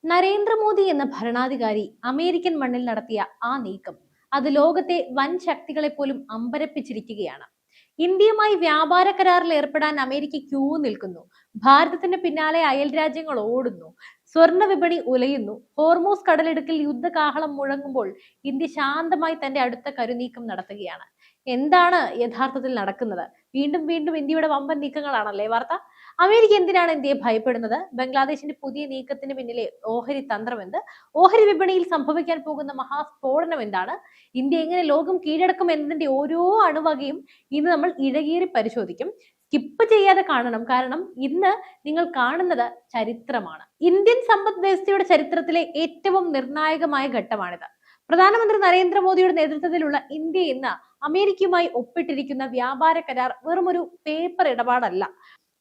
നരേന്ദ്രമോദി എന്ന ഭരണാധികാരി അമേരിക്കൻ മണ്ണിൽ നടത്തിയ ആ നീക്കം അത് ലോകത്തെ വൻ ശക്തികളെ പോലും അമ്പരപ്പിച്ചിരിക്കുകയാണ്. ഇന്ത്യയുമായി വ്യാപാര കരാറിൽ ഏർപ്പെടാൻ അമേരിക്ക ക്യൂ നിൽക്കുന്നു. ഭാരതത്തിന് പിന്നാലെ അയൽ രാജ്യങ്ങൾ ഓടുന്നു. സ്വർണ്ണ വിപണി ഉലയുന്നു. ഹോർമൂസ് കടലിടുക്കിൽ യുദ്ധകാഹളം മുഴങ്ങുമ്പോൾ ഇന്ത്യ ശാന്തമായി തന്റെ അടുത്ത കരുനീക്കം നടത്തുകയാണ്. എന്താണ് യഥാർത്ഥത്തിൽ നടക്കുന്നത്? വീണ്ടും വീണ്ടും ഇന്ത്യയുടെ വമ്പൻ നീക്കങ്ങളാണല്ലേ വാർത്ത. അമേരിക്ക എന്തിനാണ് ഇന്ത്യയെ ഭയപ്പെടുന്നത്? ബംഗ്ലാദേശിന്റെ പുതിയ നീക്കത്തിന് പിന്നിലെ ഓഹരി തന്ത്രം എന്ത്? ഓഹരി വിപണിയിൽ സംഭവിക്കാൻ പോകുന്ന മഹാസ്ഫോടനം എന്താണ്? ഇന്ത്യ എങ്ങനെ ലോകം കീഴടക്കും എന്നതിന്റെ ഓരോ അണുവകയും ഇന്ന് നമ്മൾ ഇഴകീറി പരിശോധിക്കും. സ്കിപ്പ് ചെയ്യാതെ കാണണം, കാരണം ഇന്ന് നിങ്ങൾ കാണുന്നത് ചരിത്രമാണ്. ഇന്ത്യൻ സമ്പദ് വ്യവസ്ഥയുടെ ചരിത്രത്തിലെ ഏറ്റവും നിർണായകമായ ഘട്ടമാണിത്. പ്രധാനമന്ത്രി നരേന്ദ്രമോദിയുടെ നേതൃത്വത്തിലുള്ള ഇന്ത്യ ഇന്ന് അമേരിക്കയുമായി ഒപ്പിട്ടിരിക്കുന്ന വ്യാപാര കരാർ വെറുമൊരു പേപ്പർ ഇടപാടല്ല.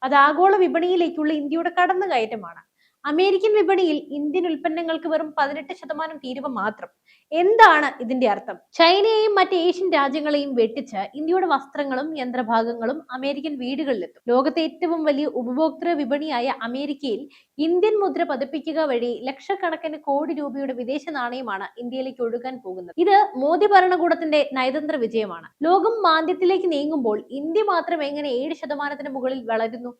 അത് ആഗോള വിപണിയിലേക്കുള്ള ഇന്ത്യയുടെ കടന്നുകയറ്റമാണ്. അമേരിക്കൻ വിപണിയിൽ ഇന്ത്യൻ ഉൽപ്പന്നങ്ങൾക്ക് വെറും 18% തീരുവ മാത്രം. എന്താണ് ഇതിന്റെ അർത്ഥം? ചൈനയെയും മറ്റ് ഏഷ്യൻ രാജ്യങ്ങളെയും വെട്ടിച്ച് ഇന്ത്യയുടെ വസ്ത്രങ്ങളും യന്ത്രഭാഗങ്ങളും അമേരിക്കൻ വീടുകളിലെത്തും. ലോകത്തെ ഏറ്റവും വലിയ ഉപഭോക്തൃ വിപണിയായ അമേരിക്കയിൽ ഇന്ത്യൻ മുദ്ര പതിപ്പിക്കുക വഴി ലക്ഷക്കണക്കിന് കോടി രൂപയുടെ വിദേശ നാണയമാണ് ഇന്ത്യയിലേക്ക് ഒഴുകാൻ പോകുന്നത്. ഇത് മോദി ഭരണകൂടത്തിന്റെ നയതന്ത്ര വിജയമാണ്. ലോകം മാന്ദ്യത്തിലേക്ക് നീങ്ങുമ്പോൾ ഇന്ത്യ മാത്രം എങ്ങനെ 7% മുകളിൽ വളരുന്നു?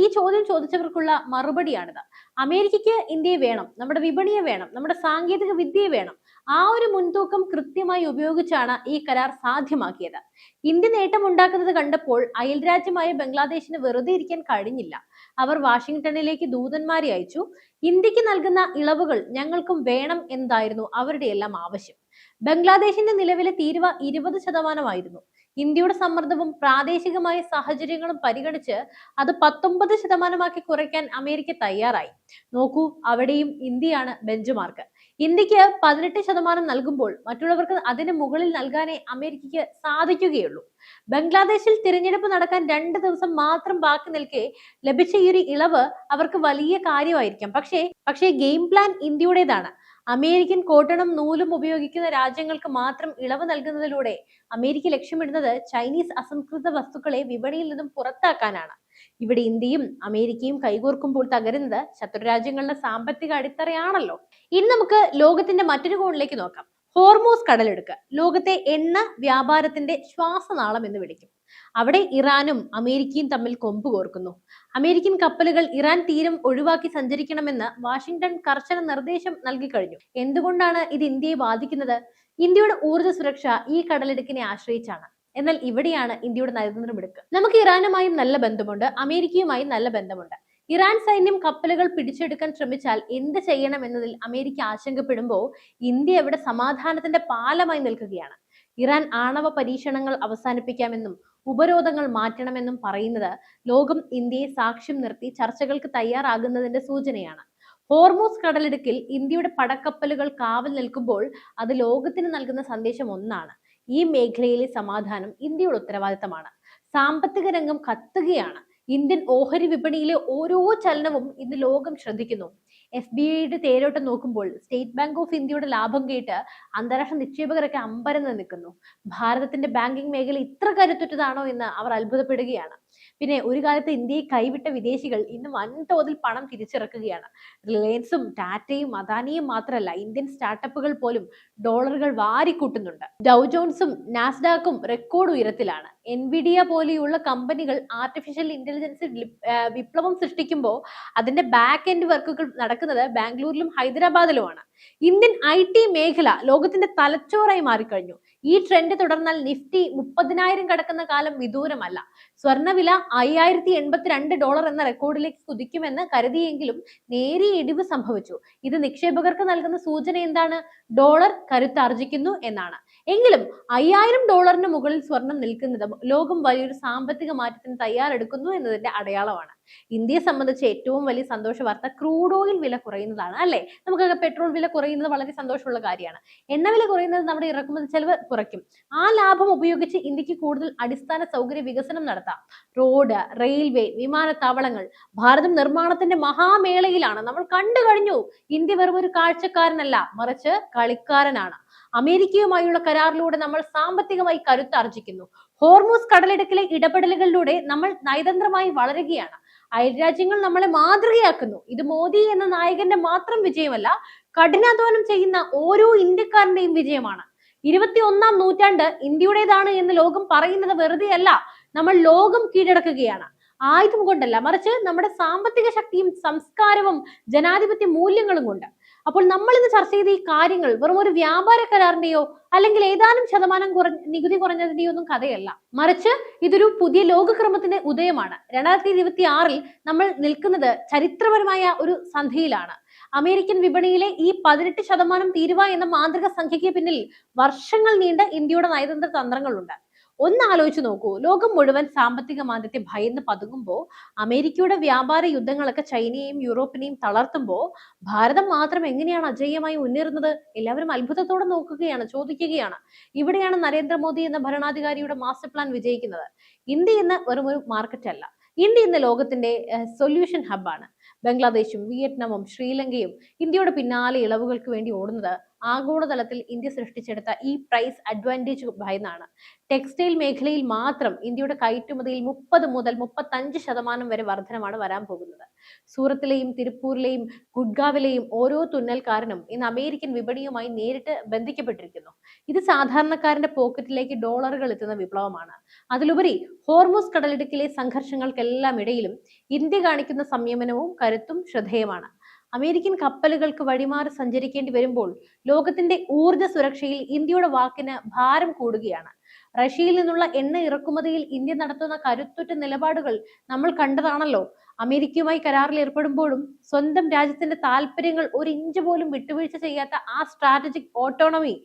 ഈ ചോദ്യം ചോദിച്ചവർക്കുള്ള മറുപടിയാണിത്. അമേരിക്കയ്ക്ക് ഇന്ത്യയെ വേണം, നമ്മുടെ വിപണിയെ വേണം, നമ്മുടെ സാങ്കേതിക വിദ്യയെ വേണം. ആ ഒരു മുൻതൂക്കം കൃത്യമായി ഉപയോഗിച്ചാണ് ഈ കരാർ സാധ്യമാക്കിയത്. ഇന്ത്യ നേട്ടമുണ്ടാക്കുന്നത് കണ്ടപ്പോൾ അയൽരാജ്യമായ ബംഗ്ലാദേശിന് വെറുതെ ഇരിക്കാൻ കഴിഞ്ഞില്ല. അവർ വാഷിംഗ്ടണിലേക്ക് ദൂതന്മാരെ അയച്ചു. ഇന്ത്യക്ക് നൽകുന്ന ഇളവുകൾ ഞങ്ങൾക്കും വേണം എന്നതായിരുന്നു അവരുടെ എല്ലാം ആവശ്യം. ബംഗ്ലാദേശിന്റെ നിലവിലെ തീരുവ 20% ഇന്ത്യയുടെ സമ്മർദ്ദവും പ്രാദേശികമായ സാഹചര്യങ്ങളും പരിഗണിച്ച് അത് 19% കുറയ്ക്കാൻ അമേരിക്ക തയ്യാറായി. നോക്കൂ, അവിടെയും ഇന്ത്യയാണ് ബെഞ്ച് മാർക്ക്. ഇന്ത്യക്ക് 18% നൽകുമ്പോൾ മറ്റുള്ളവർക്ക് അതിന് മുകളിൽ നൽകാനേ അമേരിക്കയ്ക്ക് സാധിക്കുകയുള്ളൂ. ബംഗ്ലാദേശിൽ തിരഞ്ഞെടുപ്പ് നടക്കാൻ 2 ദിവസം മാത്രം ബാക്കി നിൽക്കെ ലഭിച്ച ഈ ഒരു ഇളവ് അവർക്ക് വലിയ കാര്യമായിരിക്കാം. പക്ഷേ ഗെയിം പ്ലാൻ ഇന്ത്യയുടേതാണ്. അമേരിക്കൻ കോട്ടണും നൂലും ഉപയോഗിക്കുന്ന രാജ്യങ്ങൾക്ക് മാത്രം ഇളവ് നൽകുന്നതിലൂടെ അമേരിക്ക ലക്ഷ്യമിടുന്നത് ചൈനീസ് അസംസ്കൃത വസ്തുക്കളെ വിപണിയിൽ നിന്നും പുറത്താക്കാനാണ്. ഇവിടെ ഇന്ത്യയും അമേരിക്കയും കൈകോർക്കുമ്പോൾ തകരുന്നത് ശത്രുരാജ്യങ്ങളുടെ സാമ്പത്തിക അടിത്തറയാണല്ലോ. ഇനി നമുക്ക് ലോകത്തിന്റെ മറ്റൊരു കോണിലേക്ക് നോക്കാം. ഹോർമൂസ് കടലിടുക്ക് ലോകത്തെ എണ്ണ വ്യാപാരത്തിന്റെ ശ്വാസനാളം എന്ന് വിളിക്കും. അവിടെ ഇറാനും അമേരിക്കയും തമ്മിൽ കൊമ്പ് കോർക്കുന്നു. അമേരിക്കൻ കപ്പലുകൾ ഇറാൻ തീരം ഒഴിവാക്കി സഞ്ചരിക്കണമെന്ന് വാഷിംഗ്ടൺ കർശന നിർദ്ദേശം നൽകി കഴിഞ്ഞു. എന്തുകൊണ്ടാണ് ഇത് ഇന്ത്യയെ ബാധിക്കുന്നത്? ഇന്ത്യയുടെ ഊർജ്ജ സുരക്ഷ ഈ കടലിടുക്കിനെ ആശ്രയിച്ചാണ്. എന്നാൽ ഇവിടെയാണ് ഇന്ത്യയുടെ നയതന്ത്ര മിടുക്ക്. നമുക്ക് ഇറാനുമായും നല്ല ബന്ധമുണ്ട്, അമേരിക്കയുമായും നല്ല ബന്ധമുണ്ട്. ഇറാൻ സൈന്യം കപ്പലുകൾ പിടിച്ചെടുക്കാൻ ശ്രമിച്ചാൽ എന്ത് ചെയ്യണം എന്നതിൽ അമേരിക്ക ആശങ്കപ്പെടുമ്പോൾ ഇന്ത്യ ഇവിടെ സമാധാനത്തിന്റെ പാലമായി നിൽക്കുകയാണ്. ഇറാൻ ആണവ പരീക്ഷണങ്ങൾ അവസാനിപ്പിക്കാമെന്നും ഉപരോധങ്ങൾ മാറ്റണമെന്നും പറയുന്നത് ലോകം ഇന്ത്യയെ സാക്ഷ്യം നിർത്തി ചർച്ചകൾക്ക് തയ്യാറാകുന്നതിന്റെ സൂചനയാണ്. ഹോർമൂസ് കടലിടുക്കിൽ ഇന്ത്യയുടെ പടക്കപ്പലുകൾ കാവൽ നിൽക്കുമ്പോൾ അത് ലോകത്തിന് നൽകുന്ന സന്ദേശം ഒന്നാണ്: ഈ മേഖലയിലെ സമാധാനം ഇന്ത്യയുടെ ഉത്തരവാദിത്തമാണ്. സാമ്പത്തിക രംഗം കത്തുകയാണ്. ഇന്ത്യൻ ഓഹരി വിപണിയിലെ ഓരോ ചലനവും ഇന്ന് ലോകം ശ്രദ്ധിക്കുന്നു. SBIയുടെ തേരോട്ടം നോക്കുമ്പോൾ സ്റ്റേറ്റ് ബാങ്ക് ഓഫ് ഇന്ത്യയുടെ ലാഭം കേട്ട് അന്താരാഷ്ട്ര നിക്ഷേപകരൊക്കെ അമ്പരന്ന് നിൽക്കുന്നു. ഭാരതത്തിന്റെ ബാങ്കിംഗ് മേഖല ഇത്ര കരുത്തുറ്റതാണോ എന്ന് അവർ അത്ഭുതപ്പെടുകയാണ്. പിന്നെ ഒരു കാലത്ത് ഇന്ത്യയെ കൈവിട്ട വിദേശികൾ ഇന്ന് വൻതോതിൽ പണം തിരിച്ചിറക്കുകയാണ്. റിലയൻസും ടാറ്റയും അദാനിയും മാത്രമല്ല, ഇന്ത്യൻ സ്റ്റാർട്ടപ്പുകൾ പോലും ഡോളറുകൾ വാരിക്കൂട്ടുന്നുണ്ട്. ഡൗ ജോൺസും നാസ്ഡാക്കും റെക്കോർഡ് ഉയരത്തിലാണ്. എൻവിഡിയ പോലെയുള്ള കമ്പനികൾ ആർട്ടിഫിഷ്യൽ ഇന്റലിജൻസ് വിപ്ലവം സൃഷ്ടിക്കുമ്പോൾ അതിന്റെ ബാക്ക് എൻഡ് വർക്കുകൾ നടക്കുന്നത് ബാംഗ്ലൂരിലും ഹൈദരാബാദിലുമാണ്. ഇന്ത്യൻ IT മേഖല ലോകത്തിന്റെ തലച്ചോറായി മാറിക്കഴിഞ്ഞു. ഈ ട്രെൻഡ് തുടർന്നാൽ നിഫ്റ്റി 30,000 കടക്കുന്ന കാലം വിദൂരമല്ല. സ്വർണ്ണവില $5,082 എന്ന റെക്കോർഡിലേക്ക് കുതിക്കുമെന്ന് കരുതിയെങ്കിലും നേരിയ ഇടിവ് സംഭവിച്ചു. ഇത് നിക്ഷേപകർക്ക് നൽകുന്ന സൂചന എന്താണ്? ഡോളർ കരുത്താർജിക്കുന്നു എന്നാണ്. എങ്കിലും $5,000 മുകളിൽ സ്വർണം നിൽക്കുന്നത് ലോകം വലിയൊരു സാമ്പത്തിക മാറ്റത്തിന് തയ്യാറെടുക്കുന്നു എന്നതിന്റെ അടയാളമാണ്. ഇന്ത്യയെ സംബന്ധിച്ച് ഏറ്റവും വലിയ സന്തോഷ വാർത്ത ക്രൂഡ് ഓയിൽ വില കുറയുന്നതാണ്, അല്ലെ? നമുക്കൊക്കെ പെട്രോൾ വില കുറയുന്നത് വളരെ സന്തോഷമുള്ള കാര്യമാണ്. എണ്ണ വില കുറയുന്നത് നമ്മുടെ ഇറക്കുമതി ചെലവ് കുറയ്ക്കും. ആ ലാഭം ഉപയോഗിച്ച് ഇന്ത്യക്ക് കൂടുതൽ അടിസ്ഥാന സൗകര്യ വികസനം നടത്താം. റോഡ്, റെയിൽവേ, വിമാനത്താവളങ്ങൾ. ഭാരതം നിർമ്മാണത്തിന്റെ മഹാമേളയിലാണ്. നമ്മൾ കണ്ടു കഴിഞ്ഞു, ഇന്ത്യ വെറും ഒരു കാഴ്ചക്കാരനല്ല, മറിച്ച് കളിക്കാരനാണ്. അമേരിക്കയുമായുള്ള കരാറിലൂടെ നമ്മൾ സാമ്പത്തികമായി കരുത്താർജിക്കുന്നു. ഹോർമൂസ് കടലിടുക്കിലെ ഇടപെടലുകളിലൂടെ നമ്മൾ നയതന്ത്രമായി വളരുകയാണ്. അയൽരാജ്യങ്ങൾ നമ്മളെ മാതൃകയാക്കുന്നു. ഇത് മോദി എന്ന നായകന്റെ മാത്രം വിജയമല്ല, കഠിനാധ്വാനം ചെയ്യുന്ന ഓരോ ഇന്ത്യക്കാരന്റെയും വിജയമാണ്. 21ാം നൂറ്റാണ്ട് ഇന്ത്യയുടേതാണ് എന്ന് ലോകം പറയുന്നത് വെറുതെയല്ല. നമ്മൾ ലോകം കീഴടക്കുകയാണ്. ആയുധം കൊണ്ടല്ല, മറിച്ച് നമ്മുടെ സാമ്പത്തിക ശക്തിയും സംസ്കാരവും ജനാധിപത്യ മൂല്യങ്ങളും കൊണ്ട്. അപ്പോൾ നമ്മൾ ഇന്ന് ചർച്ച ചെയ്ത ഈ കാര്യങ്ങൾ വെറും ഒരു വ്യാപാര കരാറിന്റെയോ അല്ലെങ്കിൽ ഏതാനും ശതമാനം നികുതി കുറഞ്ഞതിന്റെയോ ഒന്നും കഥയല്ല, മറിച്ച് ഇതൊരു പുതിയ ലോകക്രമത്തിന്റെ ഉദയമാണ്. 2026-ൽ നമ്മൾ നിൽക്കുന്നത് ചരിത്രപരമായ ഒരു സന്ധിയിലാണ്. അമേരിക്കൻ വിപണിയിലെ ഈ 18% തീരുവ എന്ന മാന്ത്രിക സംഖ്യയ്ക്ക് പിന്നിൽ വർഷങ്ങൾ നീണ്ട ഇന്ത്യയുടെ നയതന്ത്ര തന്ത്രങ്ങളുണ്ട്. ഒന്ന് ആലോചിച്ച് നോക്കൂ, ലോകം മുഴുവൻ സാമ്പത്തിക മാന്ദ്യത്തെ ഭയന്ന് പതുങ്ങുമ്പോൾ, അമേരിക്കയുടെ വ്യാപാര യുദ്ധങ്ങളൊക്കെ ചൈനയെയും യൂറോപ്പിനെയും തളർത്തുമ്പോൾ, ഭാരതം മാത്രം എങ്ങനെയാണ് അജയ്യമായി മുന്നേറുന്നത്? എല്ലാവരും അത്ഭുതത്തോടെ നോക്കുകയാണ്, ചോദിക്കുകയാണ്. ഇവിടെയാണ് നരേന്ദ്രമോദി എന്ന ഭരണാധികാരിയുടെ മാസ്റ്റർ പ്ലാൻ വിജയിക്കുന്നത്. ഇന്ത്യ ഇന്ന് വെറും ഒരു മാർക്കറ്റ് അല്ല, ഇന്ത്യ ഇന്ന് ലോകത്തിന്റെ സൊല്യൂഷൻ ഹബ്ബാണ്. ബംഗ്ലാദേശും വിയറ്റ്നാമും ശ്രീലങ്കയും ഇന്ത്യയുടെ പിന്നാലെ ഇളവുകൾക്ക് വേണ്ടി ഓടുന്നത് ആഗോളതലത്തിൽ ഇന്ത്യ സൃഷ്ടിച്ചെടുത്ത ഈ പ്രൈസ് അഡ്വാൻറ്റേജ് ഭയന്നാണ്. ടെക്സ്റ്റൈൽ മേഖലയിൽ മാത്രം ഇന്ത്യയുടെ കയറ്റുമതിയിൽ 30 മുതൽ 35% വരെ വർധനമാണ് വരാൻ പോകുന്നത്. സൂറത്തിലെയും തിരുപ്പൂരിലെയും ഗുഡ്ഗാവിലെയും ഓരോ തുന്നൽക്കാരനും ഇന്ന് അമേരിക്കൻ വിപണിയുമായി നേരിട്ട് ബന്ധിക്കപ്പെട്ടിരിക്കുന്നു. ഇത് സാധാരണക്കാരന്റെ പോക്കറ്റിലേക്ക് ഡോളറുകൾ എത്തുന്ന വിപ്ലവമാണ്. അതിലുപരി ഹോർമൂസ് കടലിടുക്കിലെ സംഘർഷങ്ങൾക്കെല്ലാം ഇടയിലും ഇന്ത്യ കാണിക്കുന്ന സംയമനവും കരുത്തും ശ്രദ്ധേയമാണ്. അമേരിക്കൻ കപ്പലുകൾക്ക് വഴിമാറി സഞ്ചരിക്കേണ്ടി വരുമ്പോൾ ലോകത്തിന്റെ ഊർജ്ജ സുരക്ഷയിൽ ഇന്ത്യയുടെ വാക്കിന് ഭാരം കൂടുകയാണ്. റഷ്യയിൽ നിന്നുള്ള എണ്ണ ഇറക്കുമതിയിൽ ഇന്ത്യ നടത്തുന്ന കരുത്തുറ്റ നിലപാടുകൾ നമ്മൾ കണ്ടതാണല്ലോ. അമേരിക്കയുമായി കരാറിൽ ഏർപ്പെടുമ്പോഴും സ്വന്തം രാജ്യത്തിന്റെ താല്പര്യങ്ങൾ ഒരു ഇഞ്ച് പോലും വിട്ടുവീഴ്ച ചെയ്യാത്ത ആ സ്ട്രാറ്റജിക് ഓട്ടോണമി,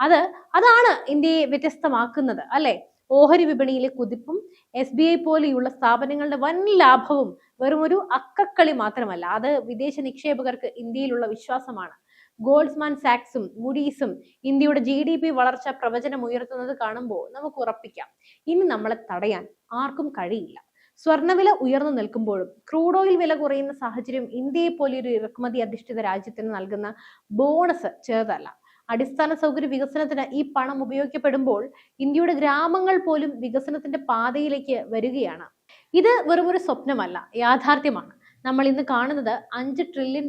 അതാണ് ഇന്ത്യയെ വ്യത്യസ്തമാക്കുന്നത്, അല്ലെ? ഓഹരി വിപണിയിലെ കുതിപ്പും SBI പോലെയുള്ള സ്ഥാപനങ്ങളുടെ വൻ ലാഭവും വെറും ഒരു അക്കക്കളി മാത്രമല്ല, അത് വിദേശ നിക്ഷേപകർക്ക് ഇന്ത്യയിലുള്ള വിശ്വാസമാണ്. ഗോൾഡ്സ്മാൻ സാക്സും മുഡീസും ഇന്ത്യയുടെ GDP വളർച്ച പ്രവചനം ഉയർത്തുന്നത് കാണുമ്പോൾ നമുക്ക് ഉറപ്പിക്കാം, ഇനി നമ്മളെ തടയാൻ ആർക്കും കഴിയില്ല. സ്വർണ്ണവില ഉയർന്നു നിൽക്കുമ്പോഴും ക്രൂഡ് ഓയിൽ വില കുറയുന്ന സാഹചര്യം ഇന്ത്യയെ പോലെ ഒരു ഇറക്കുമതി അധിഷ്ഠിത രാജ്യത്തിന് നൽകുന്ന ബോണസ് ചെറുതല്ല. അടിസ്ഥാന സൗകര്യ വികസനത്തിന് ഈ പണം ഉപയോഗിക്കപ്പെടുമ്പോൾ ഇന്ത്യയുടെ ഗ്രാമങ്ങൾ പോലും വികസനത്തിന്റെ പാതയിലേക്ക് വരികയാണ്. ഇത് വെറും ഒരു സ്വപ്നമല്ല, യാഥാർത്ഥ്യമാണ്. നമ്മൾ ഇന്ന് കാണുന്നത് $5 ട്രില്യൺ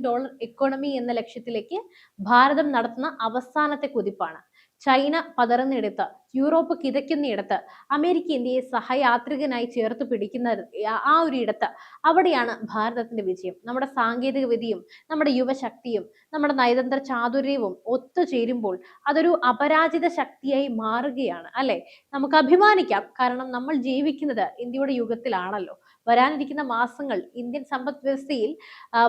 എക്കോണമി എന്ന ലക്ഷ്യത്തിലേക്ക് ഭാരതം നടത്തുന്ന അവസാനത്തെ കുതിപ്പാണ്. ചൈന പതറുന്നിടത്ത്, യൂറോപ്പ് കിതയ്ക്കുന്നിടത്ത്, അമേരിക്ക ഇന്ത്യയെ സഹയാത്രികനായി ചേർത്ത് പിടിക്കുന്ന ആ ഒരു ഇടത്ത്, അവിടെയാണ് ഭാരതത്തിന്റെ വിജയം. നമ്മുടെ സാങ്കേതിക വിദ്യയും നമ്മുടെ യുവശക്തിയും നമ്മുടെ നയതന്ത്ര ചാതുര്യവും ഒത്തുചേരുമ്പോൾ അതൊരു അപരാജിത ശക്തിയായി മാറുകയാണ്, അല്ലെ? നമുക്ക് അഭിമാനിക്കാം, കാരണം നമ്മൾ ജീവിക്കുന്നത് ഇന്ത്യയുടെ യുഗത്തിലാണല്ലോ. വരാനിരിക്കുന്ന മാസങ്ങൾ ഇന്ത്യൻ സമ്പദ് വ്യവസ്ഥയിൽ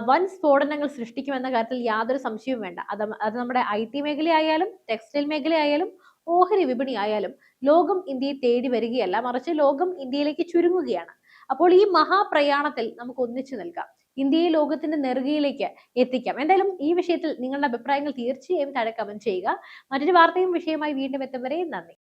വൻ സ്ഫോടനങ്ങൾ സൃഷ്ടിക്കുമെന്ന കാര്യത്തിൽ യാതൊരു സംശയവും വേണ്ട. അത് നമ്മുടെ IT മേഖലയായാലും ടെക്സ്റ്റൈൽ മേഖലയായാലും ഓഹരി വിപണി ആയാലും ലോകം ഇന്ത്യയെ തേടി വരികയല്ല, മറിച്ച് ലോകം ഇന്ത്യയിലേക്ക് ചുരുങ്ങുകയാണ്. അപ്പോൾ ഈ മഹാപ്രയാണത്തിൽ നമുക്ക് ഒന്നിച്ചു നിൽക്കാം, ഇന്ത്യയെ ലോകത്തിന്റെ നെറുകയിലേക്ക് എത്തിക്കാം. എന്തായാലും ഈ വിഷയത്തിൽ നിങ്ങളുടെ അഭിപ്രായങ്ങൾ തീർച്ചയായും താഴെ കമന്റ് ചെയ്യുക. മറ്റൊരു വാർത്തയും വിഷയമായി വീണ്ടും എത്തും വരെ നന്ദി.